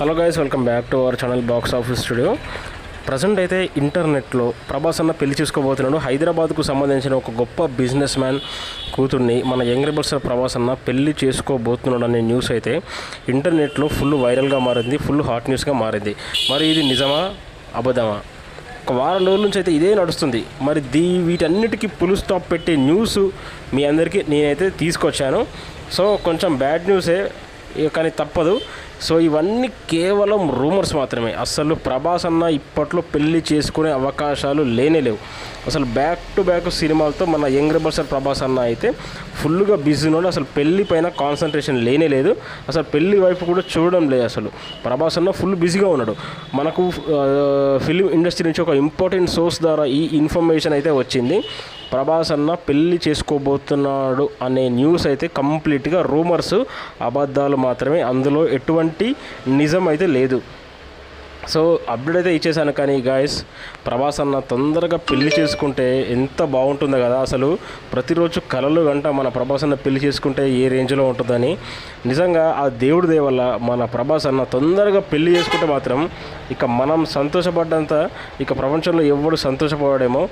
Hello guys, welcome back to our channel box office studio. Present అయితే ఇంటర్నెట్లో ప్రభాస్ అన్న పెళ్లి చేసుకోబోతున్నాడు. హైదరాబాద్కు సంబంధించిన ఒక గొప్ప బిజినెస్ మ్యాన్ కూతుర్ని మన యంగ్ రెబల్ స్టార్ ప్రభాస్ అన్న పెళ్లి చేసుకోబోతున్నాడు అనే న్యూస్ అయితే ఇంటర్నెట్లో ఫుల్ వైరల్గా మారింది, ఫుల్ హాట్ న్యూస్గా మారింది. మరి ఇది నిజమా అబద్ధమా? ఒక వారం రోజుల నుంచి అయితే ఇదే నడుస్తుంది. మరి వీటన్నిటికీ ఫుల్ స్టాప్ పెట్టే న్యూస్ మీ అందరికీ నేనైతే తీసుకొచ్చాను. సో కొంచెం బ్యాడ్ న్యూసే, కానీ తప్పదు. సో ఇవన్నీ కేవలం రూమర్స్ మాత్రమే. అసలు ప్రభాస్ అన్న ఇప్పట్లో పెళ్లి చేసుకునే అవకాశాలు లేవు. అసలు బ్యాక్ టు బ్యాక్ సినిమాలతో మన యంగ్ రెబల్ స్టార్ ప్రభాస్ అన్న అయితే ఫుల్గా బిజీ ఉన్నాడు. అసలు పెళ్లి పైన కాన్సన్ట్రేషన్ లేదు. అసలు పెళ్లి వైపు కూడా చూడడం లేదు. అసలు ప్రభాస్ అన్న ఫుల్ బిజీగా ఉన్నాడు. మనకు ఫిలిం ఇండస్ట్రీ నుంచి ఒక ఇంపార్టెంట్ సోర్స్ ద్వారా ఈ ఇన్ఫర్మేషన్ అయితే వచ్చింది. ప్రభాస్ అన్న పెళ్లి చేసుకోబోతున్నాడు అనే న్యూస్ అయితే కంప్లీట్గా రూమర్స్, అబద్ధాలు మాత్రమే. అందులో ఎటువంటి నిజం అయితే లేదు. సో అప్డేట్ అయితే ఇచ్చేసాను. కానీ గాయస్, ప్రభాస్ అన్న తొందరగా పెళ్లి చేసుకుంటే ఎంత బాగుంటుందో కదా. అసలు ప్రతిరోజు కలలు గంట మన ప్రభాస్ అన్న పెళ్లి చేసుకుంటే ఏ రేంజ్లో ఉంటుందని. నిజంగా ఆ దేవుడి దయ వల్ల మన ప్రభాస్ అన్న తొందరగా పెళ్లి చేసుకుంటే మాత్రం ఇక మనం సంతోషపడ్డంత ఇక ప్రపంచంలో ఎవడు సంతోషపడేమో.